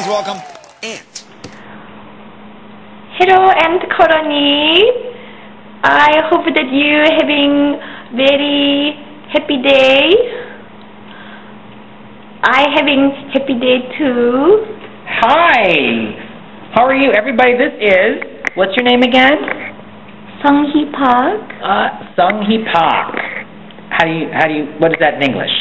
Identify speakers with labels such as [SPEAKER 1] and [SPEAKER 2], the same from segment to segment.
[SPEAKER 1] Please welcome Ant.
[SPEAKER 2] Hello, Ant colony. I hope that you having very happy day. I having happy day too.
[SPEAKER 3] Hi. How are you, everybody? This is, what's your name again?
[SPEAKER 2] Sung-hee Park.
[SPEAKER 3] Sung-hee Park. What is that in English?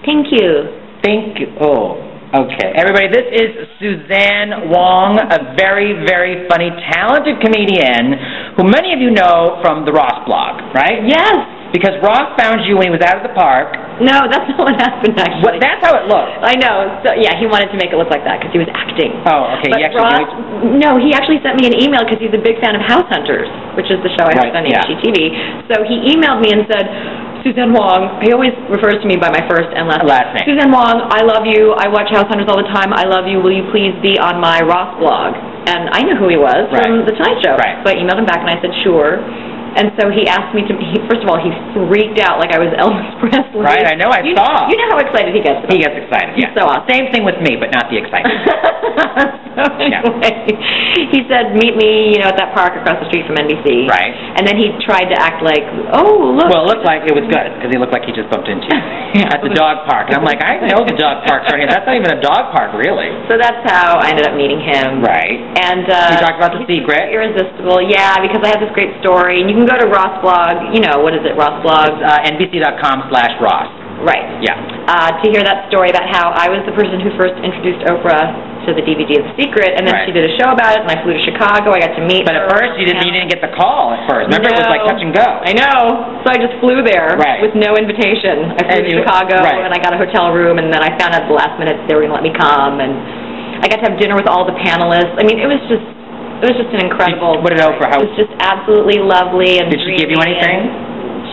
[SPEAKER 2] Thank you.
[SPEAKER 3] Thank you. Oh, okay. Everybody, this is Suzanne Wong, a very, very funny, talented comedian who many of you know from the Ross blog, right?
[SPEAKER 2] Yes.
[SPEAKER 3] Because Ross found you when he was out of the park.
[SPEAKER 2] No, that's not what happened, actually.
[SPEAKER 3] That's how it looked.
[SPEAKER 2] I know. So, yeah, he wanted to make it look like that because he was acting.
[SPEAKER 3] Oh, okay.
[SPEAKER 2] But Ross, no, he actually sent me an email because he's a big fan of House Hunters, which is the show I host on HGTV. So he emailed me and said, Suzanne Wong, he always refers to me by my first and last name. Suzanne Wong, I love you. I watch House Hunters all the time. I love you. Will you please be on my Ross blog? And I knew who he was from The Tonight Show.
[SPEAKER 3] Right.
[SPEAKER 2] So I emailed him back and I said, sure. And so he asked me to, first of all, he freaked out like I was Elvis Presley.
[SPEAKER 3] Right, I know, I saw.
[SPEAKER 2] You know how excited he gets.
[SPEAKER 3] He gets excited, yeah.
[SPEAKER 2] He's so awesome.
[SPEAKER 3] Same thing with me, but not the excitement.
[SPEAKER 2] So anyway, he said, meet me, at that park across the street from NBC.
[SPEAKER 3] Right.
[SPEAKER 2] And then he tried to act like, oh, look.
[SPEAKER 3] Well, it looked like it was good, because he looked like he just bumped into you at the dog park. And I'm like, I know the dog park's right here. That's not even a dog park, really.
[SPEAKER 2] So that's how I ended up meeting him.
[SPEAKER 3] Right.
[SPEAKER 2] And
[SPEAKER 3] you talked about The Secret.
[SPEAKER 2] Irresistible, yeah, because I have this great story. And you can go to Ross blog. What is it, Ross blog?
[SPEAKER 3] NBC.com/Ross.
[SPEAKER 2] Right.
[SPEAKER 3] Yeah.
[SPEAKER 2] To hear that story about how I was the person who first introduced Oprah to the DVD of The Secret, and then she did a show about it, and I flew to Chicago. I got to meet her.
[SPEAKER 3] But at first, you didn't get the call at first. Remember, it was like touch and go.
[SPEAKER 2] I know. So I just flew there with no invitation. I flew to Chicago, and I got a hotel room, and then I found out at the last minute they were going to let me come, and I got to have dinner with all the panelists. I mean, it was just an incredible.
[SPEAKER 3] What did Oprah?
[SPEAKER 2] It was just absolutely lovely and.
[SPEAKER 3] Did she give you anything?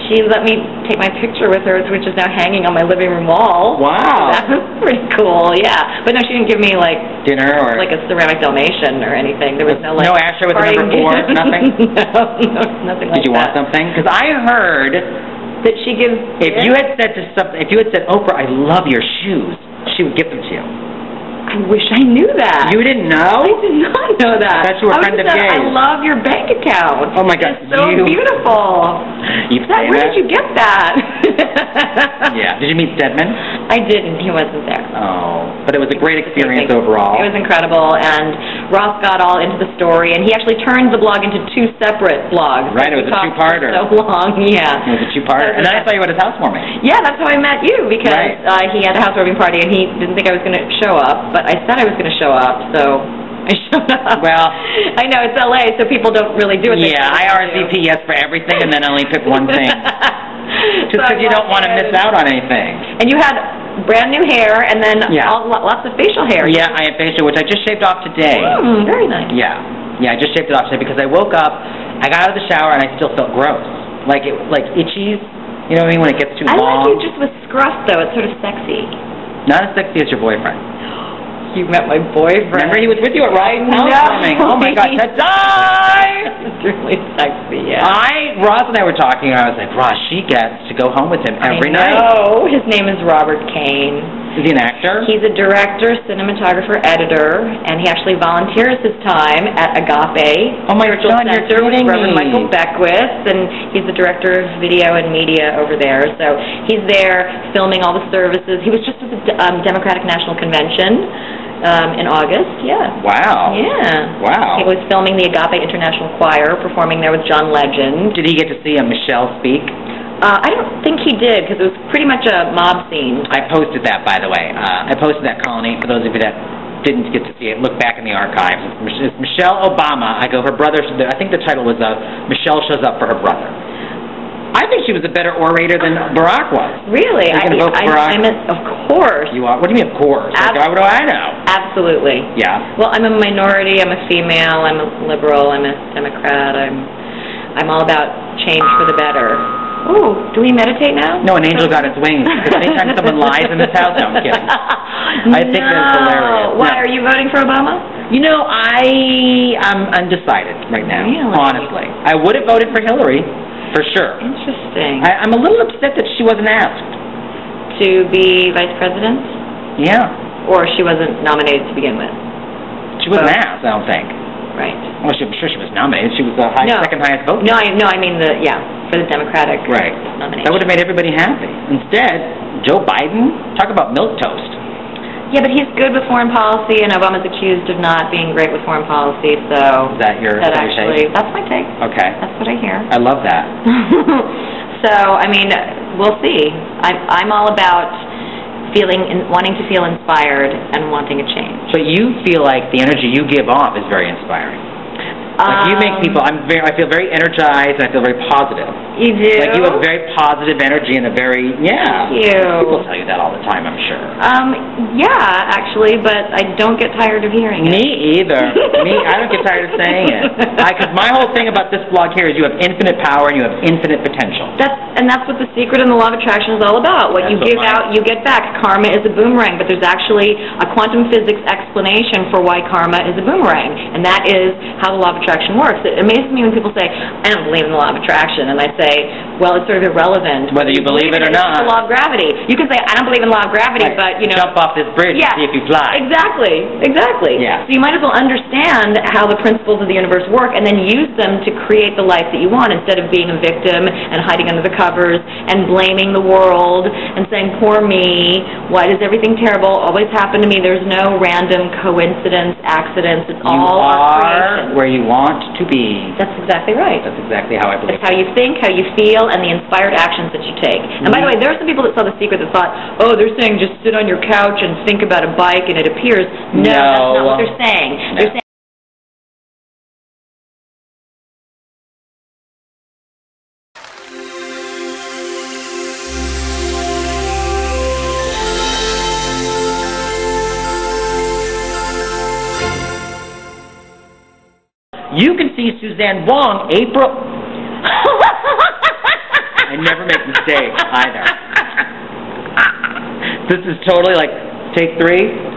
[SPEAKER 2] She let me take my picture with her, which is now hanging on my living room wall.
[SPEAKER 3] Wow.
[SPEAKER 2] That was pretty cool, yeah. But no, she didn't give me,
[SPEAKER 3] dinner or...
[SPEAKER 2] a ceramic Dalmatian or anything. There was no,
[SPEAKER 3] no ashtray with the number 4? Nothing?
[SPEAKER 2] No, nothing like that.
[SPEAKER 3] Did you want something? Because I heard...
[SPEAKER 2] That she gives...
[SPEAKER 3] If you had said, Oprah, I love your shoes, she would give them to you.
[SPEAKER 2] I wish I knew that.
[SPEAKER 3] You didn't know?
[SPEAKER 2] I did not know that.
[SPEAKER 3] That's your friend of gays.
[SPEAKER 2] I love your bank account.
[SPEAKER 3] Oh my God.
[SPEAKER 2] It's so beautiful. Where did you get that?
[SPEAKER 3] Yeah. Did you meet Stedman?
[SPEAKER 2] I didn't. He wasn't there.
[SPEAKER 3] Oh. But it was a great experience overall.
[SPEAKER 2] It was incredible. And Ross got all into the story. And he actually turned the blog into 2 separate blogs.
[SPEAKER 3] Right. It was a 2-parter.
[SPEAKER 2] So long. Yeah.
[SPEAKER 3] It was a 2-parter. And then I saw you at his housewarming.
[SPEAKER 2] Yeah. That's how I met you. Because he had a housewarming party and he didn't think I was going to show up. But I said I was going to show up. So I showed up.
[SPEAKER 3] Well.
[SPEAKER 2] I know. It's LA. So people don't really do it.
[SPEAKER 3] Yeah. I RSVP yes for everything and then only pick one thing. Just because you don't want to miss out on anything. And
[SPEAKER 2] you had brand new hair and then lots of facial hair.
[SPEAKER 3] Yeah, I have facial, which I just shaved off today.
[SPEAKER 2] Very nice.
[SPEAKER 3] Yeah. Yeah, I just shaved it off today because I woke up, I got out of the shower, and I still felt gross. Like itchy. You know what I mean? When it gets too long.
[SPEAKER 2] I like you just with scruff, though. It's sort of sexy.
[SPEAKER 3] Not as sexy as your boyfriend.
[SPEAKER 2] You met my boyfriend.
[SPEAKER 3] Remember he was with you at Ross' housewarming. Oh my God, to die!
[SPEAKER 2] It's really sexy, yeah.
[SPEAKER 3] Ross and I were talking, and I was like, Ross, she gets to go home with him every night.
[SPEAKER 2] No, his name is Robert Kane.
[SPEAKER 3] Is he an actor?
[SPEAKER 2] He's a director, cinematographer, editor, and he actually volunteers his time at Agape.
[SPEAKER 3] Oh my God, you're kidding me.
[SPEAKER 2] Reverend Michael Beckwith, and he's the director of video and media over there. So he's there filming all the services. He was just at the Democratic National Convention. In August, yeah.
[SPEAKER 3] Wow.
[SPEAKER 2] Yeah.
[SPEAKER 3] Wow.
[SPEAKER 2] He was filming the Agape International Choir, performing there with John Legend.
[SPEAKER 3] Did he get to see Michelle speak?
[SPEAKER 2] I don't think he did, because it was pretty much a mob scene.
[SPEAKER 3] I posted that, by the way. I posted that, Colony, for those of you that didn't get to see it. Look back in the archives. It's Michelle Obama. I go, her brother, I think the title was Michelle Shows Up for Her Brother. I think she was a better orator than Barack was.
[SPEAKER 2] Really?
[SPEAKER 3] I
[SPEAKER 2] meant, of course.
[SPEAKER 3] You are? What do you mean, of course? What do I know?
[SPEAKER 2] Absolutely.
[SPEAKER 3] Yeah.
[SPEAKER 2] Well, I'm a minority. I'm a female. I'm a liberal. I'm a Democrat. I'm all about change for the better. Oh, do we meditate now?
[SPEAKER 3] No, an angel got its wings. Because anytime someone lies in this house, no, I'm kidding. I think that's hilarious.
[SPEAKER 2] Why, are you voting for Obama?
[SPEAKER 3] You know, I'm undecided right now, honestly. I would have voted for Hillary. For sure.
[SPEAKER 2] Interesting.
[SPEAKER 3] I'm a little upset that she wasn't asked.
[SPEAKER 2] To be vice president?
[SPEAKER 3] Yeah.
[SPEAKER 2] or she wasn't nominated to begin with.
[SPEAKER 3] She wasn't asked, I don't think.
[SPEAKER 2] Right.
[SPEAKER 3] Well, I'm sure she was nominated. She was the second highest vote.
[SPEAKER 2] No, I mean for the Democratic nomination.
[SPEAKER 3] That would have made everybody happy. Instead, Joe Biden, talk about milquetoast.
[SPEAKER 2] Yeah, but he's good with foreign policy, and Obama's accused of not being great with foreign policy, so...
[SPEAKER 3] Is that your take?
[SPEAKER 2] That's my take.
[SPEAKER 3] Okay.
[SPEAKER 2] That's what I hear.
[SPEAKER 3] I love that.
[SPEAKER 2] So, I mean, we'll see. I'm all about wanting to feel inspired and wanting a change.
[SPEAKER 3] But you feel like the energy you give off is very inspiring. Like you make people, I feel very energized and I feel very positive.
[SPEAKER 2] You do?
[SPEAKER 3] Like you have very positive energy and a very,
[SPEAKER 2] Thank you.
[SPEAKER 3] People tell you that all the time, I'm sure.
[SPEAKER 2] Yeah, actually, but I don't get tired of hearing it.
[SPEAKER 3] Me either. I don't get tired of saying it. Because my whole thing about this blog here is you have infinite power and you have infinite potential.
[SPEAKER 2] That's what the secret and the law of attraction is all about. What you give out, you get back. Karma is a boomerang, but there's actually a quantum physics explanation for why karma is a boomerang, and that is how the law of attraction works. It amazes me when people say, I don't believe in the law of attraction, and I say, well, it's sort of irrelevant.
[SPEAKER 3] Whether you believe it or not.
[SPEAKER 2] It's the law of gravity. You can say, I don't believe in the law of gravity, but,
[SPEAKER 3] jump off this bridge and see if you fly.
[SPEAKER 2] Exactly.
[SPEAKER 3] Yeah.
[SPEAKER 2] So you might as well understand how the principles of the universe work and then use them to create the life that you want instead of being a victim and hiding under the covers and blaming the world and saying, poor me, why does everything terrible always happen to me? There's no random coincidence, accidents. It's all our creation.
[SPEAKER 3] Where you want to be.
[SPEAKER 2] That's exactly right.
[SPEAKER 3] That's exactly how I believe.
[SPEAKER 2] It's how you think, how you feel, and the inspired actions that you take. And by the way, there are some people that saw The Secret that thought, oh, they're saying just sit on your couch and think about a bike and it appears. No, that's not what they're saying.
[SPEAKER 3] No.
[SPEAKER 2] They're saying
[SPEAKER 3] you can see Suzanne Wong April. I never make mistakes either. This is totally like take 3.